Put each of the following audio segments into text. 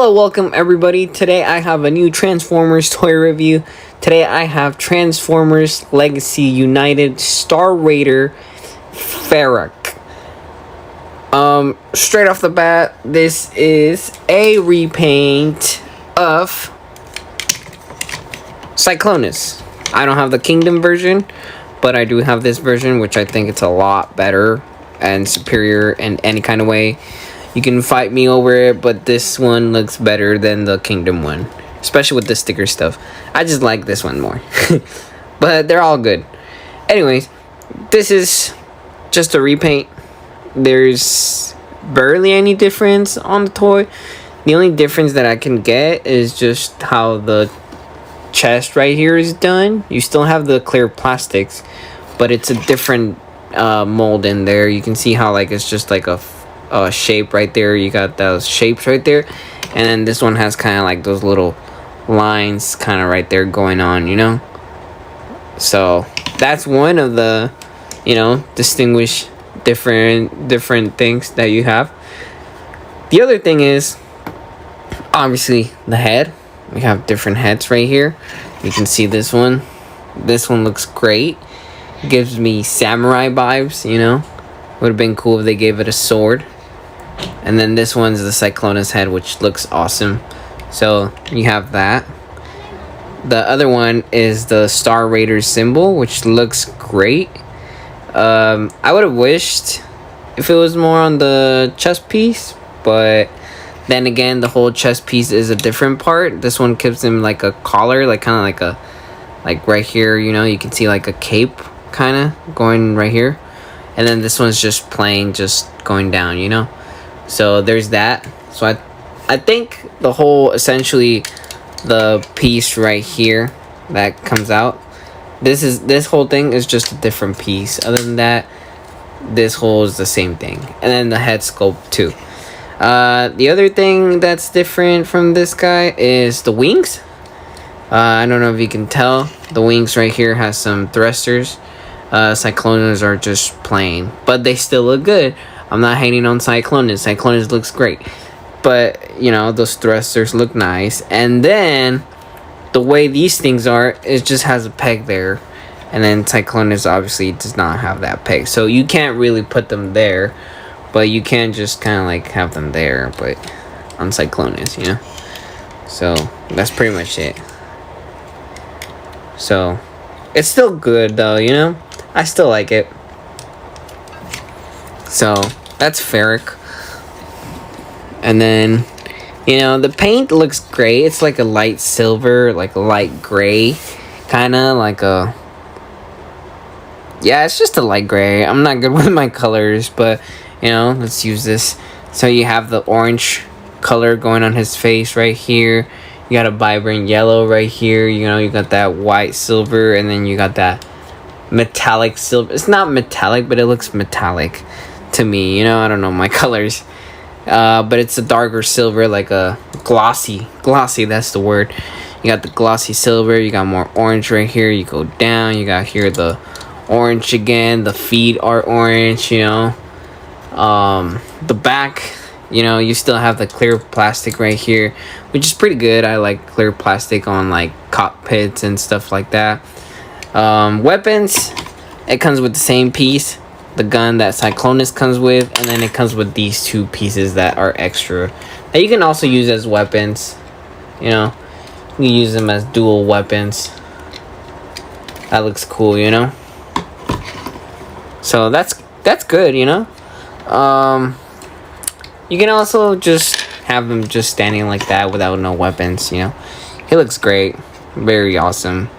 Hello, welcome everybody. Today I have a new Transformers toy review. Today I have Transformers Legacy United Star Raider Ferak. Straight off the bat, this is a repaint of Cyclones. I don't have the Kingdom version, but I do have this version, which I think it's a lot better and superior in any kind of way. You can fight me over it, but this one looks better than the Kingdom one, especially with the sticker stuff. I just like this one more. But they're all good. Anyways, this is just a repaint. There's barely any difference on the toy. The only difference that I can get is just how the chest right here is done. You still have the clear plastics, but it's a different mold in there. You can see how like it's just like a shape right there. You got those shapes right there, and then this one has kind of like those little lines kind of right there going on, you know. So that's one of the, you know, distinguish different things that you have. The other thing is obviously the head. We have different heads right here. You can see this one looks great. Gives me samurai vibes, you know. Would have been cool if they gave it a sword. And then this one's the Cyclones head, which looks awesome. So you have that. The other one is the Star Raider symbol, which looks great. I would have wished if it was more on the chest piece, but then again, the whole chest piece is a different part. This one gives him like a collar, like kind of like right here, you know, you can see like a cape kind of going right here. And then this one's just plain, just going down, you know. So there's that. So I think the whole, essentially the piece right here that comes out, this whole thing is just a different piece. Other than that, this whole is the same thing. And then the head sculpt too. The other thing that's different from this guy is the wings. I don't know if you can tell, the wings right here has some thrusters. Cyclones are just plain, but they still look good. I'm not hating on Cyclones. Cyclones looks great, but you know, those thrusters look nice. And then the way these things are, it just has a peg there, and then Cyclones obviously does not have that peg, so you can't really put them there, but you can just kind of like have them there, but on Cyclones, you know. So that's pretty much it. So it's still good though, you know. I still like it. So that's Ferak. And then, you know, the paint looks great. It's like a light silver, like a light gray, kind of like a, yeah, it's just a light gray. I'm not good with my colors, but you know, let's use this. So you have the orange color going on his face right here. You got a vibrant yellow right here. You know, you got that white silver, and then you got that metallic silver. It's not metallic, but it looks metallic to me, you know. I don't know my colors, but it's a darker silver, like a glossy, that's the word. You got the glossy silver, you got more orange right here. You go down, you got here the orange again. The feet are orange, you know. The back, you know, you still have the clear plastic right here, which is pretty good. I like clear plastic on like cockpits and stuff like that. Weapons, it comes with the same piece, the gun that Cyclones comes with, and then it comes with these two pieces that are extra that you can also use as weapons. You know, you can use them as dual weapons. That looks cool, you know. So that's good, you know. You can also just have them just standing like that without no weapons, you know. He looks great, very awesome.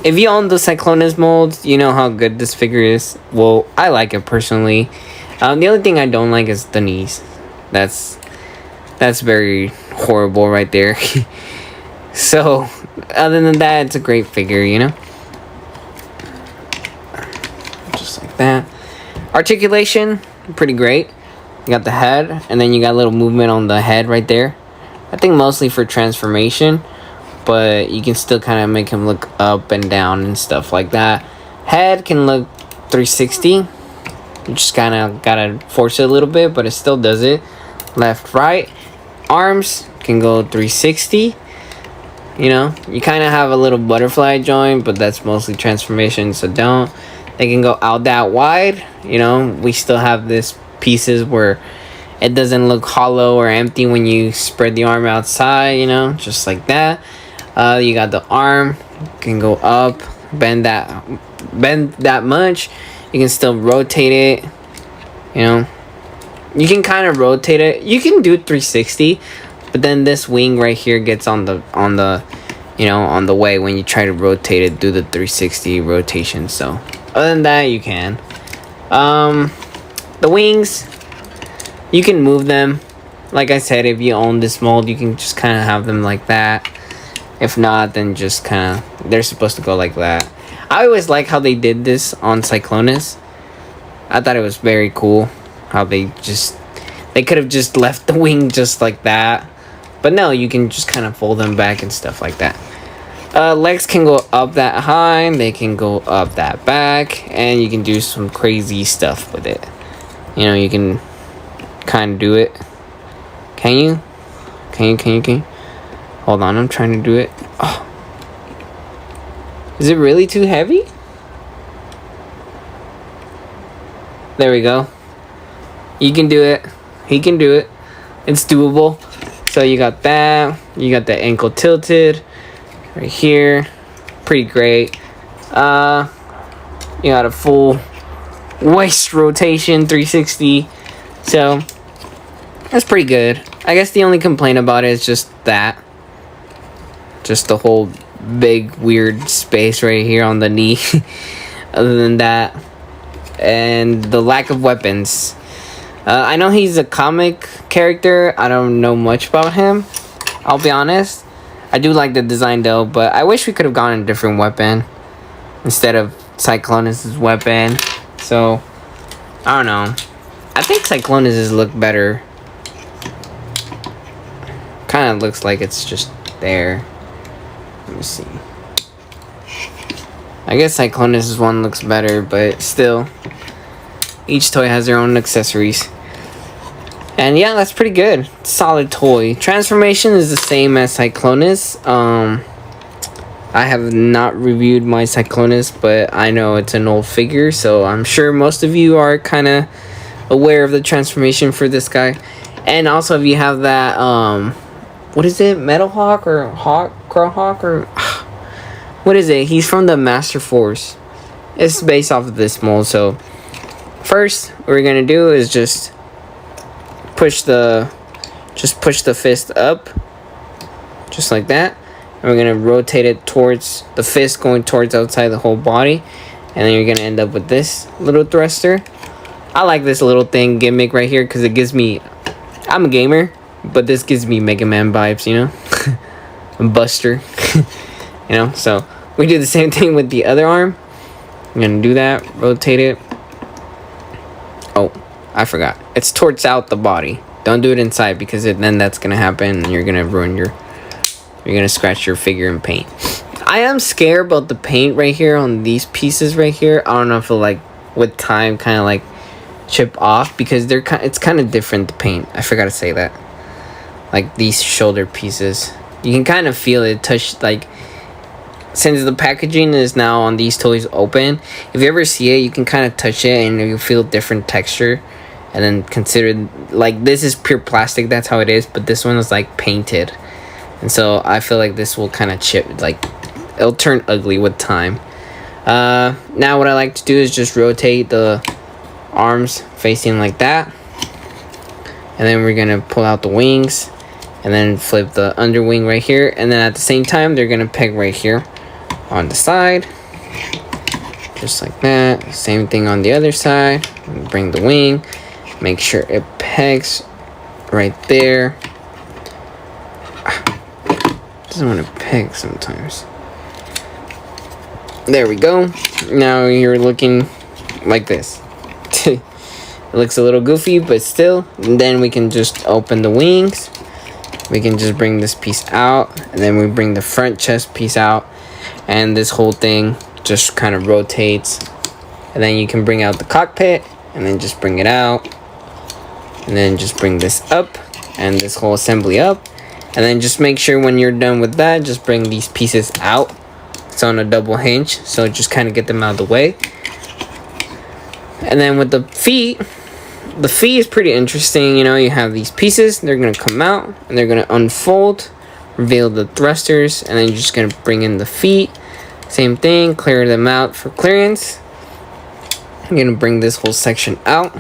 If you own the Cyclones molds, you know how good this figure is. Well, I like it personally. The only thing I don't like is the knees. That's very horrible right there. So, other than that, it's a great figure, you know. Just like that. Articulation, pretty great. You got the head, and then you got a little movement on the head right there. I think mostly for transformation, but you can still kind of make him look up and down and stuff like that. Head can look 360. You just kind of gotta force it a little bit, but it still does it. Left, right. arms can go 360. You know, you kind of have a little butterfly joint, but that's mostly transformation, so don't. They can go out that wide. You know, we still have this pieces where it doesn't look hollow or empty when you spread the arm outside, you know, just like that. You got the arm, can go up, bend that much. You can still rotate it, you know. You can kind of rotate it. You can do 360, but then this wing right here gets on the you know, on the way when you try to rotate it, do the 360 rotation. So other than that, you can. The wings, you can move them. Like I said, if you own this mold, you can just kind of have them like that. If not, then just kind of, they're supposed to go like that. I always like how they did this on Cyclones. I thought it was very cool how they could have just left the wing just like that, but no, you can just kind of fold them back and stuff like that. Legs can go up that high, they can go up that back, and you can do some crazy stuff with it. You know, you can kind of do it. Can you? Hold on, I'm trying to do it. Oh. Is it really too heavy? There we go. You can do it. He can do it. It's doable. So you got that. You got the ankle tilted right here. Pretty great. You got a full waist rotation 360. So that's pretty good. I guess the only complaint about it is just that. Just the whole big weird space right here on the knee. Other than that, and the lack of weapons. I know he's a comic character. I don't know much about him, I'll be honest. I do like the design though, but I wish we could have gotten a different weapon instead of Cyclones' weapon. So I don't know. I think Cyclones' look better. Kind of looks like it's just there. Let me see. I guess Cyclones' one looks better, but still, each toy has their own accessories. And yeah, that's pretty good. Solid toy. Transformation is the same as Cyclones. I have not reviewed my Cyclones, but I know it's an old figure, so I'm sure most of you are kind of aware of the transformation for this guy. And also, if you have that, what is it? Metal Hawk or Crow Hawk or what is it? He's from the Master Force. It's based off of this mold. So first, what we're gonna do is just push the fist up, just like that. And we're gonna rotate it towards the fist, going towards outside the whole body, and then you're gonna end up with this little thruster. I like this little thing gimmick right here because it gives me. I'm a gamer, but this gives me Mega Man vibes, you know. Buster. You know, so we do the same thing with the other arm. I'm gonna do that, rotate it. Oh, I forgot. It's towards out the body. Don't do it inside because then that's gonna happen and you're gonna ruin you're gonna scratch your figure in paint. I am scared about the paint right here on these pieces right here. I don't know if it'll like with time kind of like chip off because it's kind of different, the paint. I forgot to say that. Like these shoulder pieces, you can kind of feel it touch, like since the packaging is now on these toys open, if you ever see it, you can kind of touch it and you feel different texture. And then consider, like, this is pure plastic, that's how it is, but this one is like painted, and so I feel like this will kind of chip, like it'll turn ugly with time. Now what I like to do is just rotate the arms facing like that, and then we're gonna pull out the wings and then flip the underwing right here, and then at the same time they're gonna peg right here on the side, just like that. Same thing on the other side. Bring the wing, make sure it pegs right there. Doesn't want to peg sometimes. There we go. Now you're looking like this. It looks a little goofy, but still. And then we can just open the wings. We can just bring this piece out, and then we bring the front chest piece out, and this whole thing just kind of rotates. And then you can bring out the cockpit, and then just bring it out, and then just bring this up, and this whole assembly up. And then just make sure when you're done with that, just bring these pieces out. It's on a double hinge, so just kind of get them out of the way. And then with the feet is pretty interesting. You know, you have these pieces, they're gonna come out and they're gonna unfold, reveal the thrusters, and then you're just gonna bring in the feet. Same thing, clear them out for clearance. I'm gonna bring this whole section out,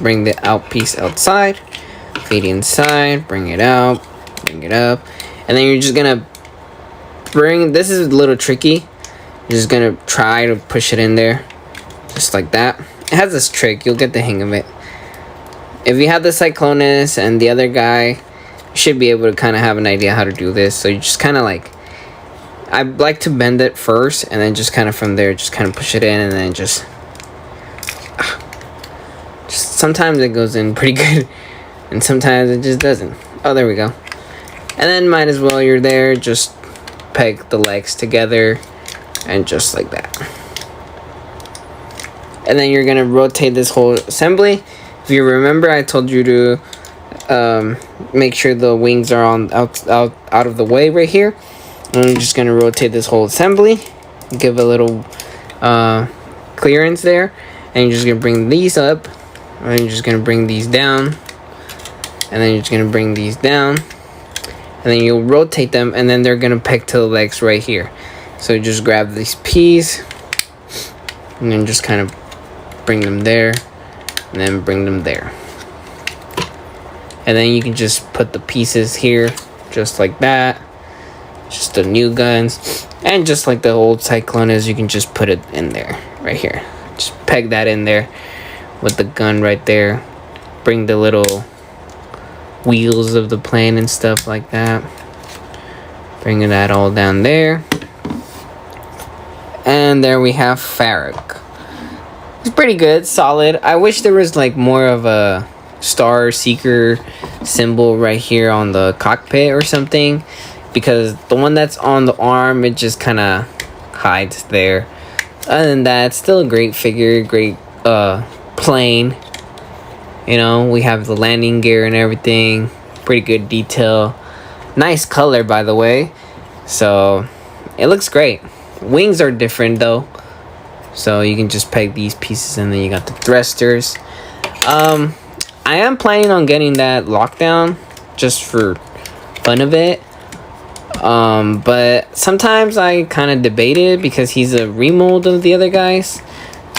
bring the out piece outside, feet inside, bring it out, bring it up, and then you're just gonna bring, this is a little tricky, you're just gonna try to push it in there just like that. It has this trick, you'll get the hang of it. If you have the cyclones and the other guy, you should be able to kind of have an idea how to do this. So you just kind of like, I like to bend it first and then just kind of from there just kind of push it in, and then just sometimes it goes in pretty good and sometimes it just doesn't. Oh, there we go. And then might as well, you're there, just peg the legs together and just like that. And then you're gonna rotate this whole assembly. If you remember, I told you to make sure the wings are on out of the way right here. And I'm just gonna rotate this whole assembly, give a little clearance there, and you're just gonna bring these up, and you're just gonna bring these down, and then you're just gonna bring these down, and then you'll rotate them, and then they're gonna peg to the legs right here. So just grab these P's and then just kind of bring them there, and then bring them there, and then you can just put the pieces here just like that, just the new guns, and just like the old cyclones, you can just put it in there right here. Just peg that in there with the gun right there, bring the little wheels of the plane and stuff like that, bringing that all down there. And there we have Ferak. It's pretty good, solid. I wish there was like more of a star seeker symbol right here on the cockpit or something, because the one that's on the arm, it just kind of hides there. Other than that, it's still a great figure, great plane. You know, we have the landing gear and everything, pretty good detail, nice color by the way, so it looks great. Wings are different though, so you can just peg these pieces, and then you got the thrusters. I am planning on getting that lockdown just for fun of it, but sometimes I kind of debate it because he's a remold of the other guys,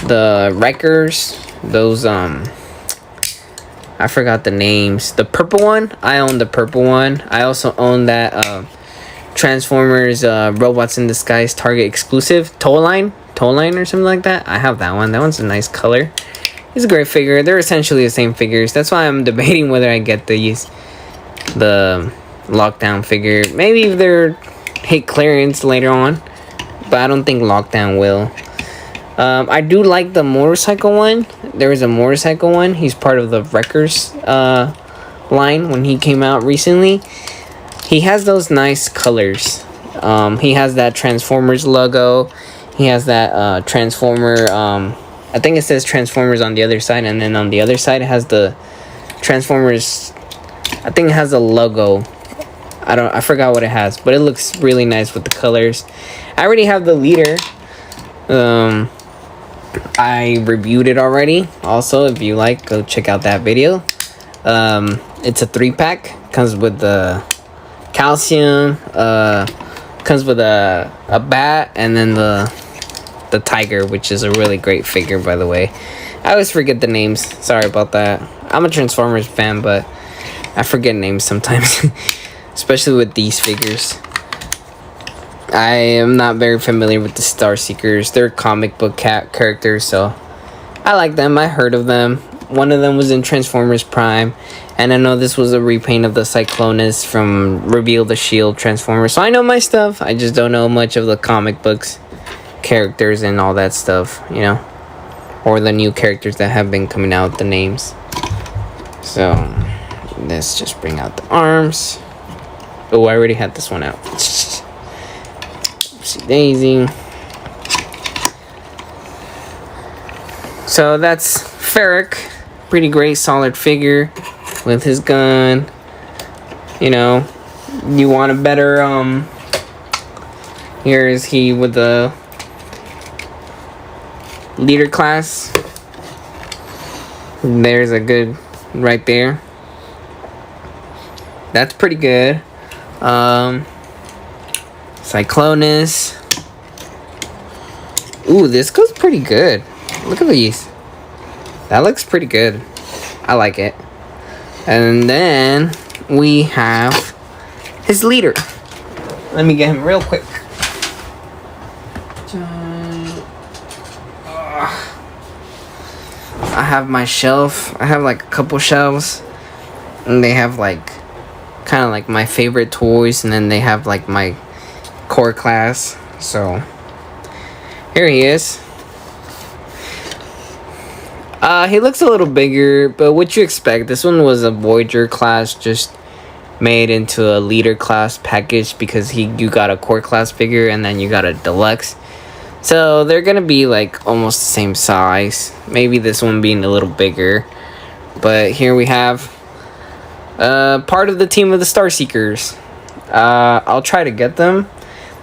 the wreckers, those I forgot the names. The purple one, I own the purple one. I also own that Transformers Robots in Disguise Target exclusive Tow Line or something like that. I have that one. That one's a nice color. It's a great figure. They're essentially the same figures. That's why I'm debating whether I get the lockdown figure. Maybe if they're hit clearance later on, but I don't think lockdown will. I do like the motorcycle one. There is a motorcycle one. He's part of the Wreckers line when he came out recently. He has those nice colors. He has that Transformers logo. He has that Transformer, I think it says Transformers on the other side, and then on the other side it has the Transformers, I think it has a logo. I forgot what it has, but it looks really nice with the colors. I already have the leader. I reviewed it already. Also, if you like, go check out that video. It's a 3-pack. Comes with the calcium. Comes with a bat, and then the tiger, which is a really great figure, by the way. I always forget the names. Sorry about that. I'm a Transformers fan, but I forget names sometimes, especially with these figures. I am not very familiar with the Star Seekers. They're comic book characters, so I like them. I heard of them. One of them was in Transformers Prime, and I know this was a repaint of the Cyclones from Reveal the Shield Transformers. So I know my stuff. I just don't know much of the comic books, characters, and all that stuff, you know, or the new characters that have been coming out, the names. So let's just bring out the arms. Oh, I already had this one out. Oopsie daisy. So that's Ferak. Pretty great, solid figure with his gun, You know, you want a better, here is he with the leader class. There's a good right there. That's pretty good. Cyclones. Ooh, this goes pretty good. Look at these. That looks pretty good. I like it. And then we have his leader. Let me get him real quick. I have my shelf. I have like a couple shelves. And they have like kind of like my favorite toys. And then they have like my core class. So here he is. He looks a little bigger, but what you expect? This one was a Voyager class, just made into a leader class package because you got a core class figure and then you got a deluxe. So they're gonna be like almost the same size. Maybe this one being a little bigger. But here we have part of the team of the Star Seekers. I'll try to get them.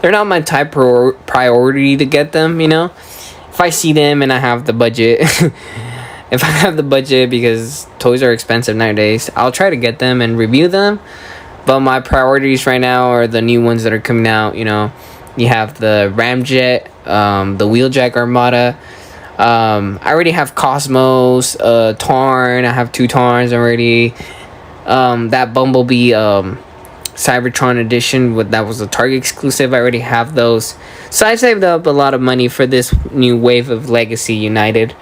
They're not my top priority to get them, you know. If I see them and I have the budget, if I have the budget, because toys are expensive nowadays, I'll try to get them and review them. But my priorities right now are the new ones that are coming out. You know, you have the Ramjet, the Wheeljack Armada. I already have Cosmos, Tarn. I have 2 Tarns already. That Bumblebee Cybertron edition, that was a Target exclusive. I already have those. So I saved up a lot of money for this new wave of Legacy United.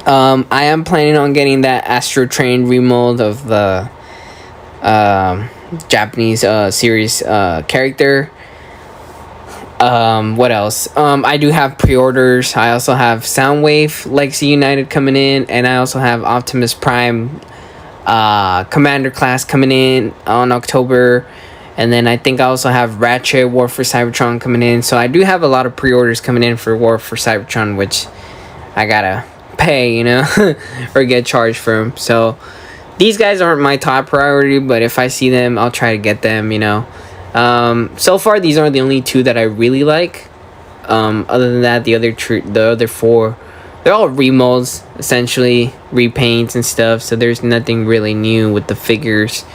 I am planning on getting that Astro Train remold of the Japanese series character. What else? I do have pre-orders. I also have Soundwave Legacy United coming in, and I also have Optimus Prime Commander class coming in on October. And then I think I also have Ratchet War for Cybertron coming in. So I do have a lot of pre-orders coming in for War for Cybertron, which I gotta pay, you know, or get charged for them. So these guys aren't my top priority, but if I see them, I'll try to get them, you know. So far, these are the only 2 that I really like. Other than that, the other 4, they're all remolds, essentially repaints and stuff. So there's nothing really new with the figures.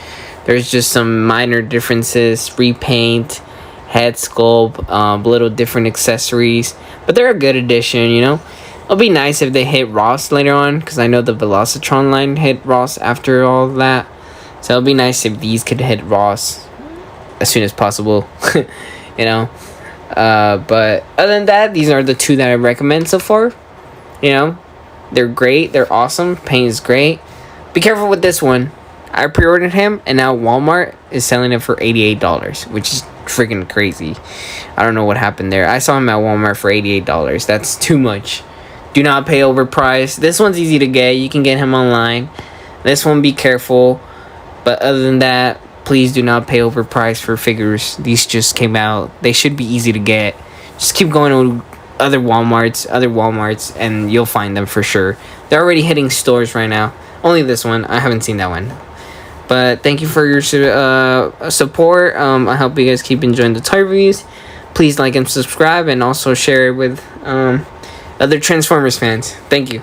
There's just some minor differences, repaint, head sculpt, little different accessories. But they're a good addition, you know. It'll be nice if they hit Ross later on, because I know the Velocitron line hit Ross after all that. So it'll be nice if these could hit Ross as soon as possible, you know. But other than that, these are the 2 that I recommend so far. You know, they're great, they're awesome, paint is great. Be careful with this one. I pre-ordered him, and now Walmart is selling it for $88, which is freaking crazy. I don't know what happened there. I saw him at Walmart for $88. That's too much. Do not pay overpriced. This one's easy to get. You can get him online. This one, be careful. But other than that, please do not pay overpriced for figures. These just came out. They should be easy to get. Just keep going to other Walmarts, and you'll find them for sure. They're already hitting stores right now. Only this one. I haven't seen that one. But thank you for your support. I hope you guys keep enjoying the toy reviews. Please like and subscribe, and also share it with other Transformers fans. Thank you.